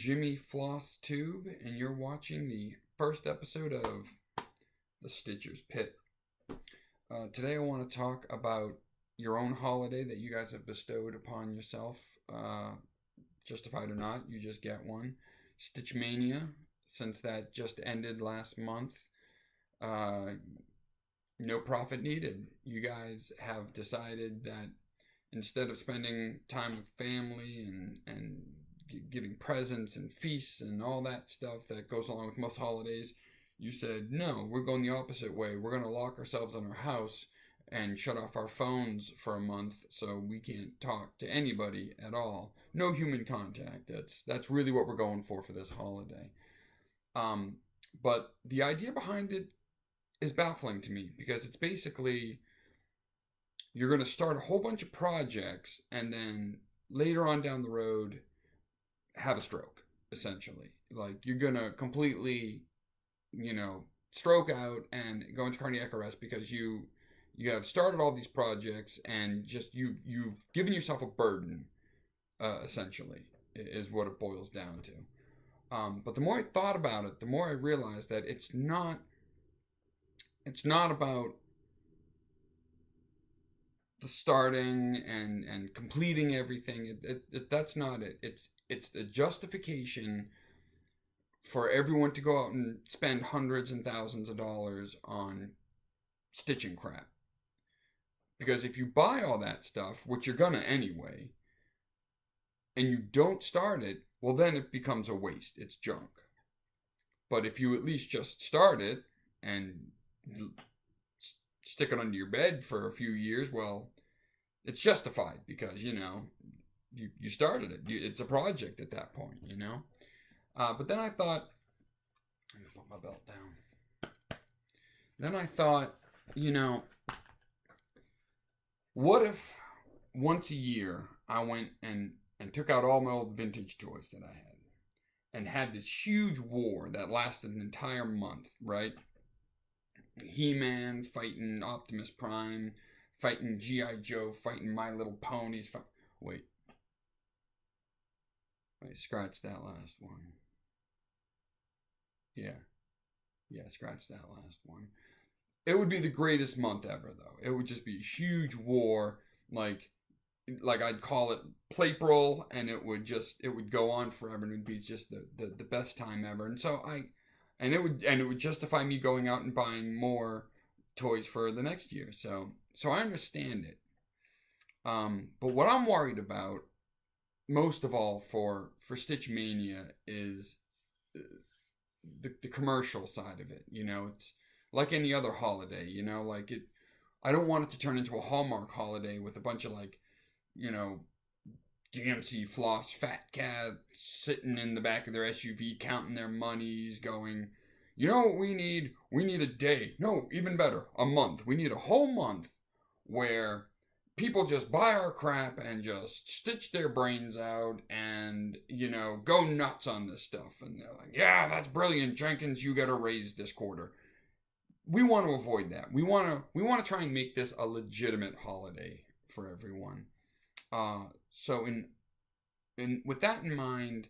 Jimmy Floss Tube, and you're watching the first episode of The Stitcher's Pit. Today I want to talk about your own holiday that you guys have bestowed upon yourself. Justified or not, you just get one. Stitch Mania, since that just ended last month. No profit needed. You guys have decided that instead of spending time with family and giving presents and feasts and all that stuff that goes along with most holidays, you said, no, we're going the opposite way. We're going to lock ourselves in our house and shut off our phones for a month so we can't talk to anybody at all. No human contact. That's really what we're going for this holiday. But the idea behind it is baffling to me because it's basically you're going to start a whole bunch of projects and then later on down the road have a stroke, essentially. Like you're going to completely, stroke out and go into cardiac arrest because you have started all these projects and just you've given yourself a burden, essentially, is what it boils down to. But the more I thought about it, the more I realized that it's not about the starting and completing everything. That's not it. It's the justification for everyone to go out and spend hundreds and thousands of dollars on stitching crap. Because if you buy all that stuff, which you're gonna anyway, and you don't start it, well then it becomes a waste. It's junk. But if you at least just start it and stick it under your bed for a few years, well, it's justified because, you started it. It's a project at that point, But then I thought, let me put my belt down. Then I thought, what if once a year I went and took out all my old vintage toys that I had and had this huge war that lasted an entire month, right? He-Man fighting Optimus Prime, fighting G.I. Joe, fighting My Little Ponies. Wait, scratch that last one. Yeah, scratch that last one. It would be the greatest month ever, though. It would just be a huge war, like I'd call it Plapril, and it would go on forever, and it would be just the best time ever. And so it would justify me going out and buying more toys for the next year. So I understand it. But what I'm worried about most of all for Stitch Mania is the commercial side of it. It's like any other holiday. I don't want it to turn into a Hallmark holiday with a bunch of GMC floss fat cats sitting in the back of their SUV counting their monies going, you know what we need? We need a day. No, even better, a month. We need a whole month where people just buy our crap and just stitch their brains out and, go nuts on this stuff. And they're like, yeah, that's brilliant, Jenkins, you got a raise this quarter. We want to avoid that. We want to try and make this a legitimate holiday for everyone. So with that in mind,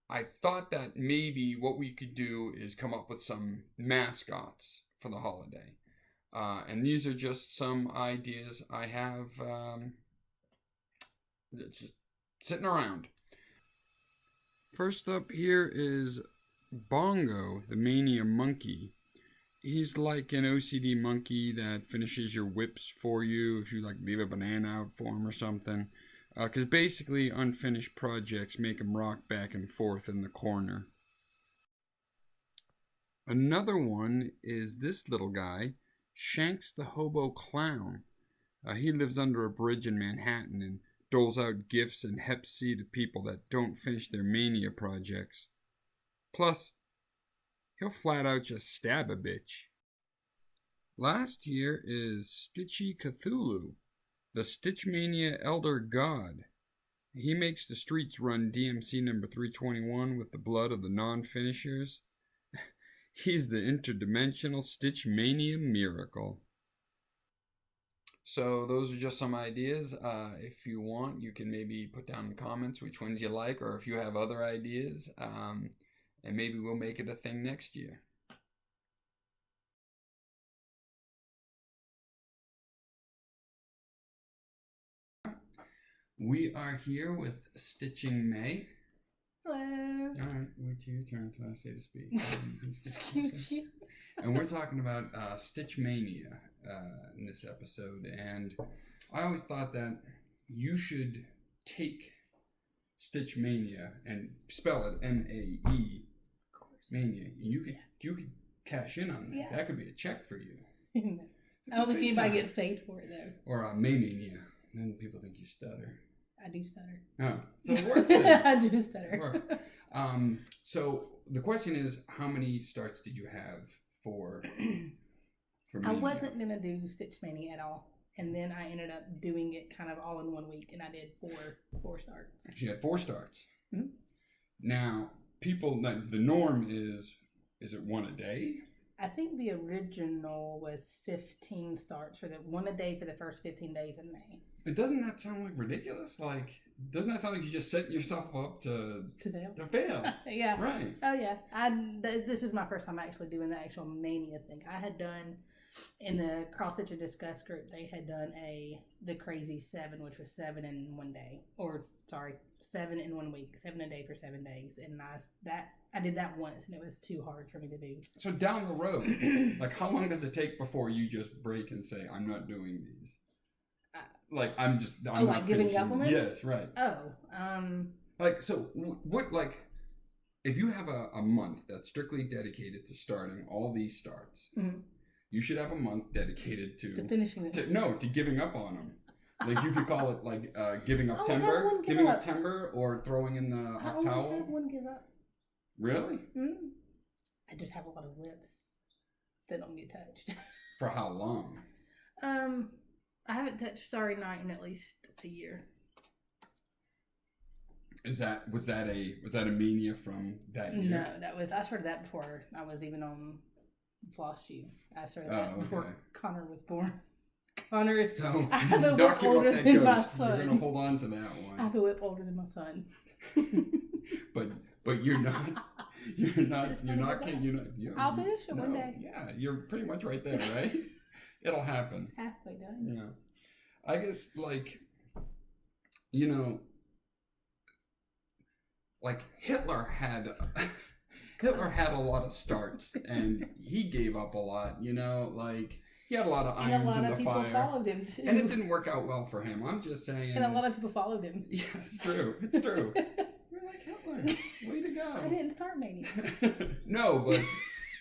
I thought that maybe what we could do is come up with some mascots for the holiday. And these are just some ideas I have just sitting around. First up here is Bongo, the Mania monkey. He's like an OCD monkey that finishes your whips for you if you leave a banana out for him or something. Because basically unfinished projects make him rock back and forth in the corner. Another one is this little guy, Shanks the Hobo Clown. He lives under a bridge in Manhattan and doles out gifts and hep C to people that don't finish their mania projects. Plus, he'll flat out just stab a bitch. Last here is Stitchy Cthulhu, the Stitch Mania Elder God. He makes the streets run DMC number 321 with the blood of the non-finishers. He's the interdimensional Stitch Mania miracle. So those are just some ideas. If you want, you can maybe put down in the comments which ones you like, or if you have other ideas, and maybe we'll make it a thing next year. We are here with Stitching May. Hello. All right, wait till your turn till I say to speak. Excuse you. And we're talking about Stitch Mania in this episode. And I always thought that you should take Stitch Mania and spell it M-A-E, Mania. You could cash in on that. Yeah. That could be a check for you. I don't think anybody gets paid for it though. Or May Mania. Then people think you stutter. I do stutter. Oh, so it works then. I do stutter. It works. So the question is, how many starts did you have for Mania? I wasn't gonna do Stitch Mania at all, and then I ended up doing it kind of all in 1 week, and I did four starts. She had 4 starts. Mm-hmm. Now, the norm is it 1 a day? I think the original was 15 starts for one a day for the first 15 days in May. Doesn't that sound like ridiculous? Like, doesn't that sound like you just set yourself up to fail? To fail. Yeah. Right. Oh yeah. This is my first time actually doing the actual Mania thing. I had done in the Cross Stitch and Discuss group. They had done the Crazy 7, which was 7 in 1 day, 7 in 1 week, 7 a day for 7 days, and I did that once, and it was too hard for me to do. So down the road, like how long does it take before you just break and say, "I'm not doing these"? I'm not giving finishing up on it? Yes, right. If you have a month that's strictly dedicated to starting all these starts, mm-hmm. you should have a month dedicated to finishing it. To giving up on them. Like you could call it giving up timber, or throwing in the hot towel. I wouldn't give up. Really? Mm-hmm. I just have a lot of whips that don't get touched. For how long? I haven't touched Starry Night in at least a year. Was that a mania from that year? No, I started that before I was even on Floss You. I started that before Connor was born. Connor is I have a whip older than my son. You're gonna hold on to that one. I have a whip older than my son. but you're not. I'll finish it one day. Yeah, you're pretty much right there, right? It'll happen. It's halfway done. Yeah. I guess Hitler had a lot of starts and he gave up a lot, he had a lot of irons in the fire. And a lot of people followed him too. And it didn't work out well for him. I'm just saying. And a lot of people followed him. Yeah, it's true. It's true. You're like Hitler. Way to go. I didn't start Mania. No,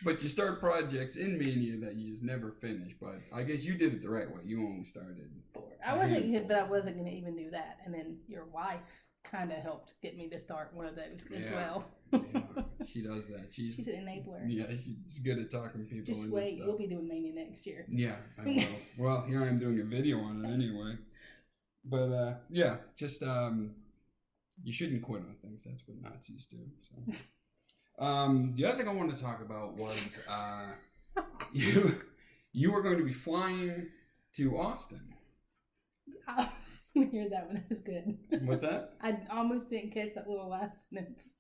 but you start projects in Mania that you just never finish. But I guess you did it the right way. You only started 4. I wasn't going to even do that. And then your wife kind of helped get me to start one of those as well. Yeah, she does that. She's an enabler. Yeah, she's good at talking people into Just wait, stuff. You'll be doing Mania next year. Yeah, I will. Well, here I am doing a video on it anyway. But just you shouldn't quit on things. That's what Nazis do. So, the other thing I wanted to talk about was you were going to be flying to Austin. I was going to hear that when it was good. What's that? I almost didn't catch that little last sentence.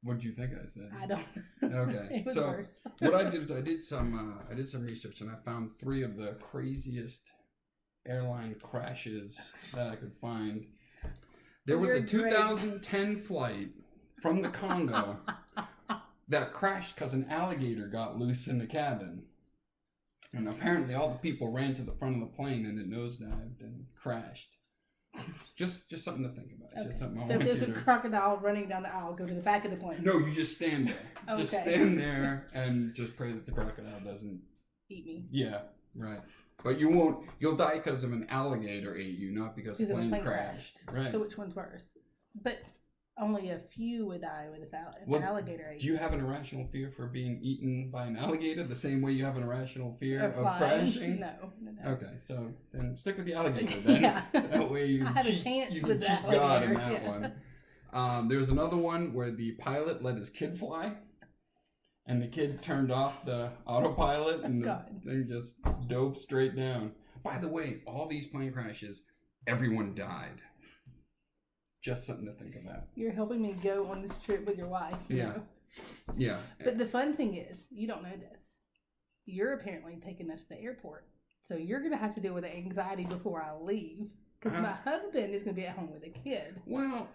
What did you think I said? I don't know. Okay. It was worse. What I did was I did some research and I found 3 of the craziest airline crashes that I could find. There was a 2010 flight from the Congo that crashed because an alligator got loose in the cabin. And apparently all the people ran to the front of the plane and it nosedived and crashed. Just something to think about. Okay. Just something I so want if there's a crocodile running down the aisle, go to the back of the plane. No, you just stand there. Okay. Just stand there and just pray that the crocodile doesn't eat me. Yeah, right. But you won't. You'll die because of an alligator ate you, not because the plane crashed. Right. So which one's worse? But only a few would die with an alligator ate. Do you have an irrational fear for being eaten by an alligator the same way you have an irrational fear of crashing? No. Okay, so then stick with the alligator then. Yeah. That way you can cheat God in that one. There's another one where the pilot let his kid fly. And the kid turned off the autopilot and the thing just dove straight down. By the way, all these plane crashes, everyone died. Just something to think about. You're helping me go on this trip with your wife. You know? Yeah. But the fun thing is, you don't know this. You're apparently taking us to the airport. So you're going to have to deal with the anxiety before I leave. Because my husband is going to be at home with a kid. Well,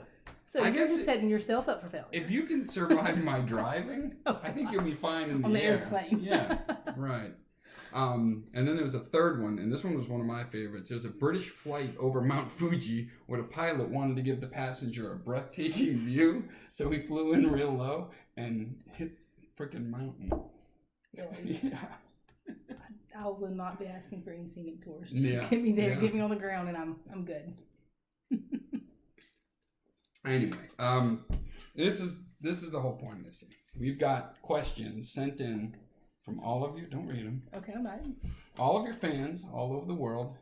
so you're just setting yourself up for failure. If you can survive my driving, I think you'll be fine in the air. Airplane. Yeah, right. And then there was a third one, and this one was one of my favorites. There was a British flight over Mount Fuji where the pilot wanted to give the passenger a breathtaking view, so he flew in real low and hit the freaking mountain. Really? Yeah. I will not be asking for any scenic tours. Just get me there, get me on the ground, and I'm good. Anyway, this is the whole point of this thing. We've got questions sent in from all of you. Don't read them. Okay, I'm not. All of your fans all over the world,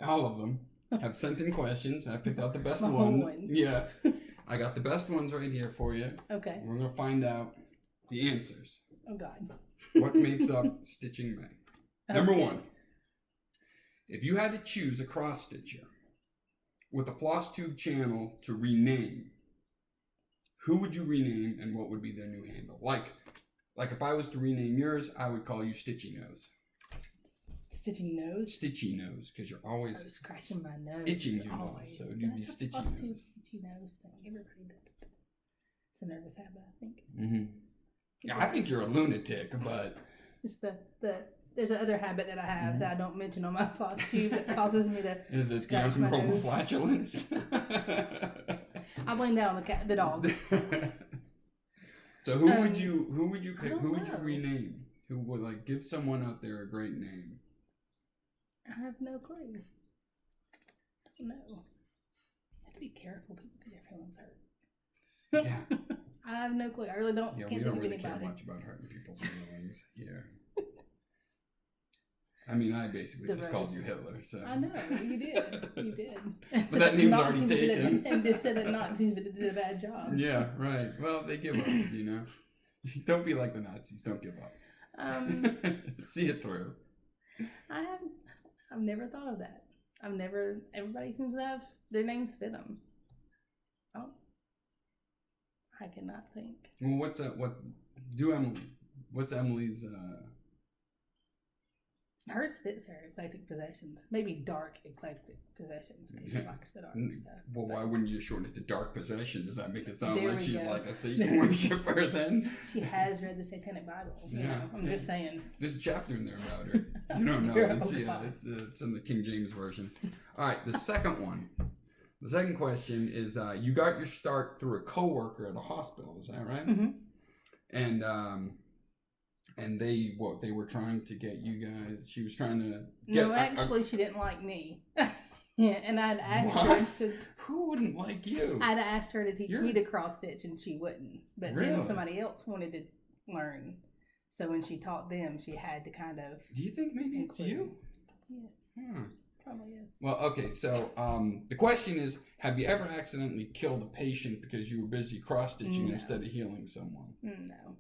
all of them have sent in questions. I picked out the best ones. Yeah, I got the best ones right here for you. Okay. We're gonna find out the answers. Oh God. What makes up Stitching Mania? Number one, if you had to choose a cross stitcher with a floss tube channel to rename, who would you rename and what would be their new handle? Like if I was to rename yours, I would call you Stitchy Nose. Stitchy Nose? Stitchy Nose, because you're always scratching my nose. Itching your nose, so you'd be Stitchy Nose. Stitchy Nose thing. Everybody does it. It's a nervous habit, I think. Mm-hmm. Yeah, I think you're a lunatic, but it's there's another habit that I have that I don't mention on my floss tube that causes me to Is it the uncontrollable flatulence? I blame that on the dog. So who would you pick? Who would you rename? Who would give someone out there a great name? I have no clue. I don't know. You have to be careful. People get their feelings hurt. Yeah. I have no clue. I really don't. Yeah, can't we don't think really of care anybody. much about hurting people's feelings here. I mean, I basically just called you Hitler, so. I know, you did. You did. But that name's already taken. And just said that Nazis did a bad job. Yeah, right. Well, they give up, you know. Don't be like the Nazis. Don't give up. See it through. I've never thought of that. Everybody seems to have their names fit them. Oh. I cannot think. Well, what's Emily's, Hers fits her eclectic possessions. Maybe dark eclectic possessions because she likes the dark stuff. Well, why wouldn't you shorten it to dark possession? Does that make it sound like she's like a Satan There worshiper then? She has read the Satanic Bible. Yeah. I'm just saying. There's a chapter in there about her. You don't know it. It's in the King James Version. All right, the second one. The second question is, you got your start through a coworker at a hospital. Is that right? Mm-hmm. And they were trying to get you guys. She was trying to get. No, actually, she didn't like me. Yeah, and I'd asked her to. Who wouldn't like you? I'd asked her to teach me to cross stitch, and she wouldn't. But then somebody else wanted to learn. So when she taught them, she had to kind of. Do you think maybe it's you? Yes. Probably is. Well, okay. So the question is: have you ever accidentally killed a patient because you were busy cross stitching instead of healing someone? No.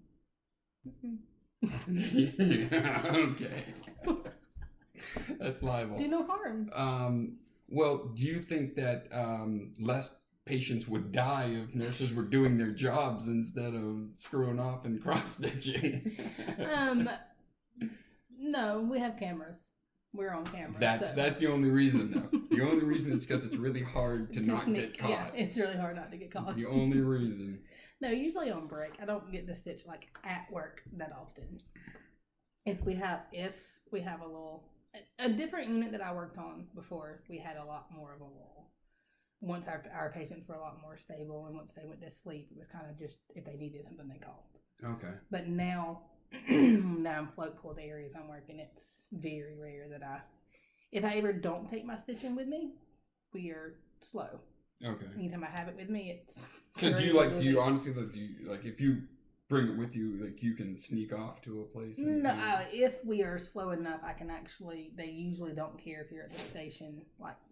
Okay. That's liable. Do no harm. Well, do you think that less patients would die if nurses were doing their jobs instead of screwing off and cross-stitching? No, we have cameras. We're on camera. That's the only reason, though. The only reason is because it's really hard to not get caught. Yeah, it's really hard not to get caught. It's the only reason. No, usually on break. I don't get to stitch at work that often. If we have a different unit that I worked on before, we had a lot more of a lull. Once our patients were a lot more stable, and once they went to sleep, it was kind of just if they needed something they called. Okay. But now that I'm float pooled areas I'm working, it's very rare that if I ever don't take my stitching with me, we are slow. Okay. Anytime I have it with me, it's. So do you honestly if you bring it with you, you can sneak off to a place? No, if we are slow enough, I can actually. They usually don't care if you're at the station,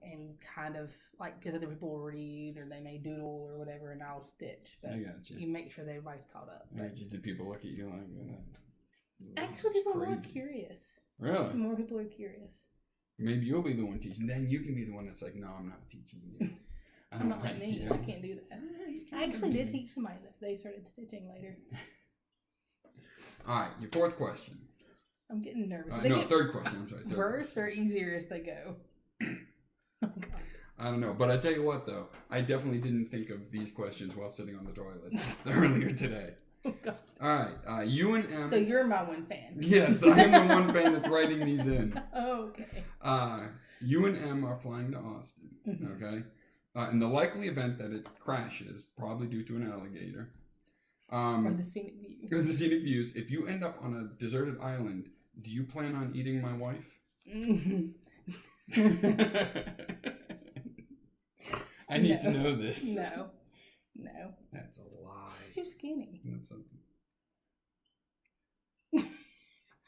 and kind of because other people will read or they may doodle or whatever, and I'll stitch. But I got you. You make sure everybody's caught up. Do people look at you like that? Actually, people are more curious. Really? More people are curious. Maybe you'll be the one teaching. Then you can be the one that's like, no, I'm not teaching you. I'm not like me. I can't do that. I actually did teach somebody that. They started stitching later. All right, your fourth question. I'm getting nervous. Third question. I'm sorry. Worse or easier as they go? Oh, God. I don't know. But I tell you what, though. I definitely didn't think of these questions while sitting on the toilet earlier today. Oh, God. All right. You and M. So you're my one fan. Yes, I am the one fan that's writing these in. Oh, okay. You and M are flying to Austin, okay? In the likely event that it crashes, probably due to an alligator. Or the scenic views. Or the scenic views. If you end up on a deserted island, do you plan on eating my wife? I need to know this. No. That's a lie. She's too skinny. That's something.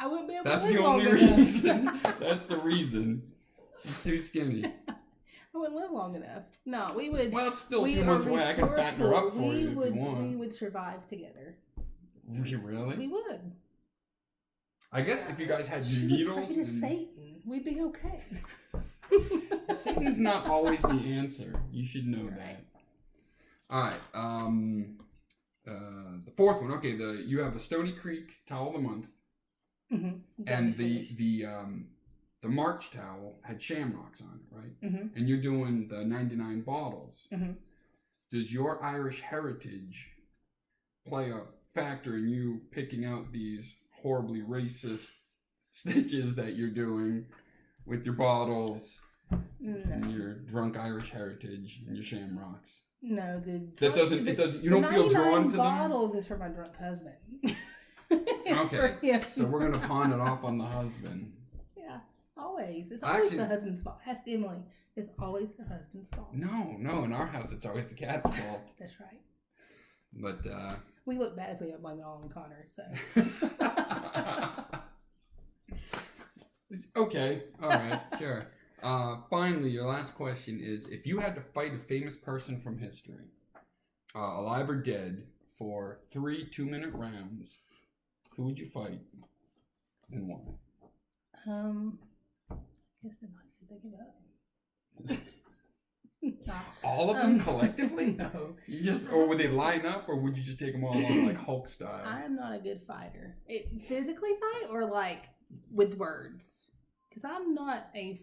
I wouldn't be able That's to live the only long enough. reason. That's the reason. She's too skinny. I wouldn't live long enough. No, we would. Well, it's still a few months away. I can fatten her up for you if you want. We would survive together. Really? We would. I guess if you guys had She needles. Would pray to Satan. We'd be okay. Satan's not always the answer. You should know that. All right. The fourth one. Okay. You have a Stony Creek Towel of the Month, and the March towel had shamrocks on it, right? And you're doing the 99 bottles. Does your Irish heritage play a factor in you picking out these horribly racist stitches that you're doing with your bottles and your drunk Irich heritage and your shamrocks? No, it doesn't. You don't feel drawn to them. Bottles is for my drunk husband. Okay, so we're gonna pawn it off on the husband. Yeah, always. It's always the husband's fault. Ask Emily. It's always the husband's fault. No. In our house, it's always the cat's fault. That's right. But we look bad if we blame it all on Connor. So. Okay. All right. Sure. Finally, your last question is: if you had to fight a famous person from history, alive or dead, for 3 2-minute rounds, who would you fight and why? I guess the Nazis. They give up. All of them collectively? No. Or would they line up, or would you just take them all on like Hulk style? I am not a good fighter. Physically fight or like with words? Because I'm not a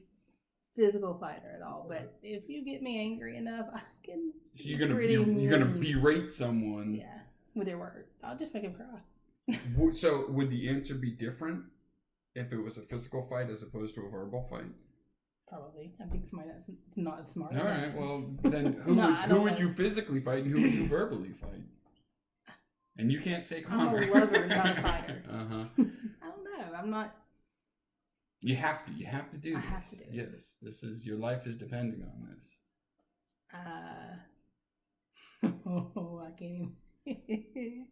physical fighter at all. But if you get me angry enough, I can. So you're gonna berate someone. Yeah, with your word. I'll just make him cry. So would the answer be different if it was a physical fight as opposed to a verbal fight? Probably. I think somebody that's not as smart. All right. Well, then who would you physically fight and who would you verbally fight? And you can't say Connor. I'm a lover, not a fighter. I don't know. I'm not. You have to. You have to do this. I have to do it. Yes. This is your life is depending on this. I can't even.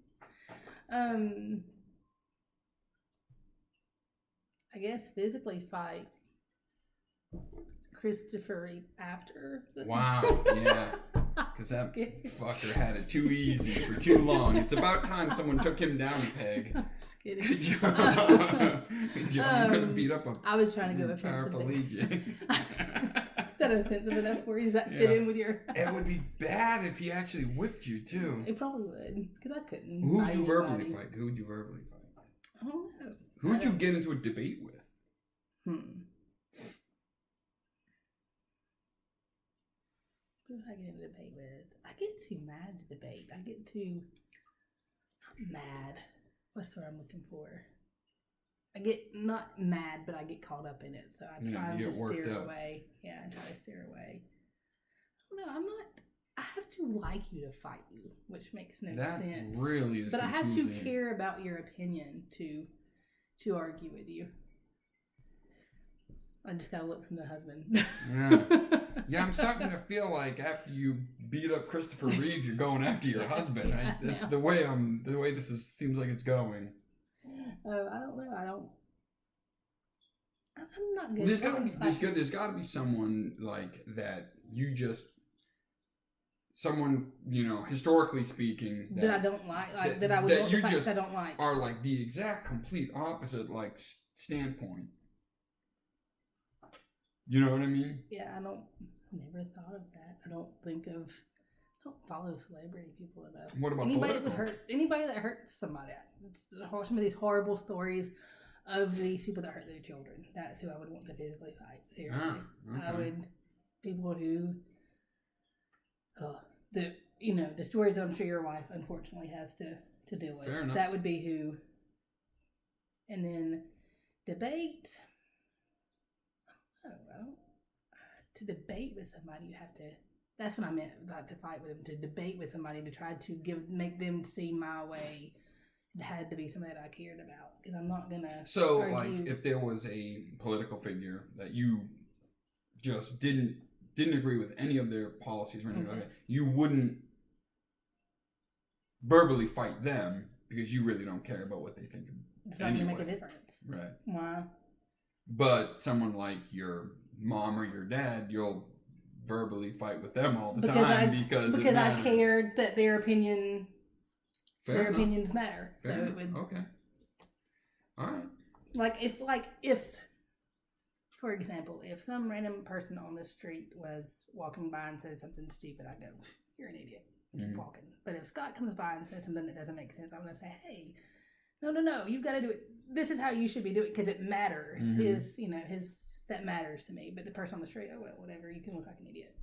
I guess physically fight Christopher Reeve after. Wow, yeah. Because that fucker had it too easy for too long. It's about time someone took him down a peg. I'm just kidding. Good job. Good job. You could have beat up a I was trying to go offensive. Paraplegic. Is that offensive enough for you? Does that fit in with your... It would be bad if he actually whipped you, too. It probably would. Because I couldn't. Who would you verbally fight? I don't know. Who would you get into a debate with? Who do I get in a debate with? I get too mad to debate. I get too mad. What's the word I'm looking for? I get not mad, but I get caught up in it. So I try to steer away. Yeah, I try to steer away. I don't know. I'm not. I have to like you to fight you, which makes no sense. That really is. But I have to care about your opinion to argue with you. I just gotta look from the husband. Yeah, I'm starting to feel like after you beat up Christopher Reeve, you're going after your husband. That's the way this seems like it's going. Oh, I don't know. I'm not good. There's got to be someone like that. Someone, historically speaking, that I don't like that I would want to fight. I don't like. Are like the exact complete opposite, like standpoint. You know what I mean? Yeah, never thought of that. I don't follow celebrity people enough. What about Anybody that hurts somebody. Some of these horrible stories of these people that hurt their children. That's who I would want to physically fight. Seriously. Okay. I would, people who, the stories that I'm sure your wife unfortunately has to deal with. Fair enough. That would be who. And then debate. To debate with somebody, you have to. That's what I meant, not to fight with them. To debate with somebody, to try to make them see my way. It had to be somebody that I cared about, because I'm not gonna. So, argue. like, if there was a political figure that you just didn't agree with any of their policies or anything like that, you wouldn't verbally fight them because you really don't care about what they think. It's not gonna make a difference, right? Why? But someone like your mom or your dad, you'll verbally fight with them all the time because I cared that their opinion. Fair enough. Opinions matter. Fair so enough. it would. Okay. All right. If, for example, if some random person on the street was walking by and says something stupid, I'd go, "You're an idiot. Keep walking." But if Scott comes by and says something that doesn't make sense, I'm gonna say, "Hey, no, you've got to do it. This is how you should be doing it because it matters. That matters to me." But the person on the street, oh well, whatever. You can look like an idiot.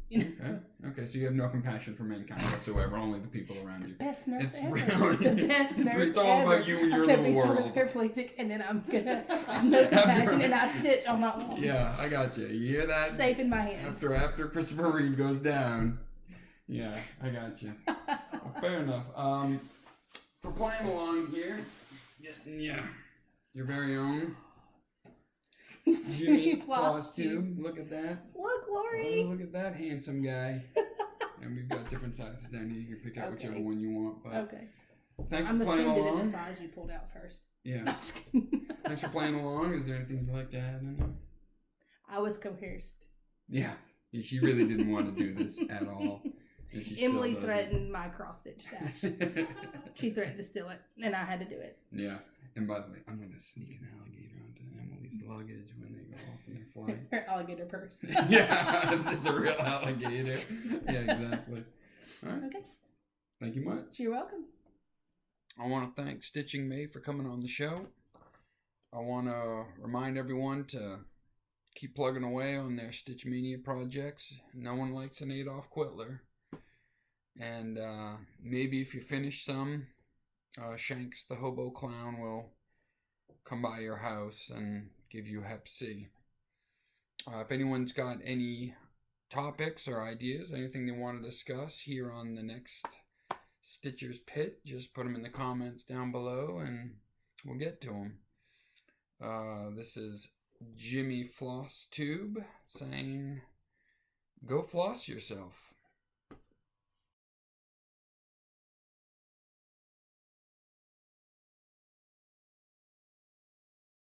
Okay. So you have no compassion for mankind whatsoever. Only the people around you. Best nurse It's ever. really The best nurse it's all ever. about you and your little world. Paraplegic, and then I'm gonna no compassion, and I stitch on my wall. Yeah, I got you. You hear that? Safe in my hands. After Christopher Reeve goes down. Yeah, I got you. Well, fair enough. For playing along here, getting your very own Jimmy Floss Tube. Look at that. Look, Lori. Oh, look at that handsome guy. And we've got different sizes down here. You can pick out whichever one you want. But okay. Thanks I'm for playing offended along. at the size you pulled out first. Yeah. Thanks for playing along. Is there anything you'd like to add? I was coerced. Yeah. She really didn't want to do this at all. Emily threatened my cross stitch stash. She threatened to steal it, and I had to do it. Yeah. And by the way, I'm going to sneak an alligator onto Emily's luggage when they go off in their flight. Her alligator purse. Yeah, it's a real alligator. Yeah, exactly. All right. Okay. Thank you much. You're welcome. I want to thank Stitching May for coming on the show. I want to remind everyone to keep plugging away on their Stitch Mania projects. No one likes an Adolf Quitler. And maybe if you finish some, Shanks the Hobo Clown will come by your house and give you Hep C. If anyone's got any topics or ideas, anything they want to discuss here on the next Stitcher's Pit, just put them in the comments down below and we'll get to them. This is Jimmy Floss Tube saying, go floss yourself.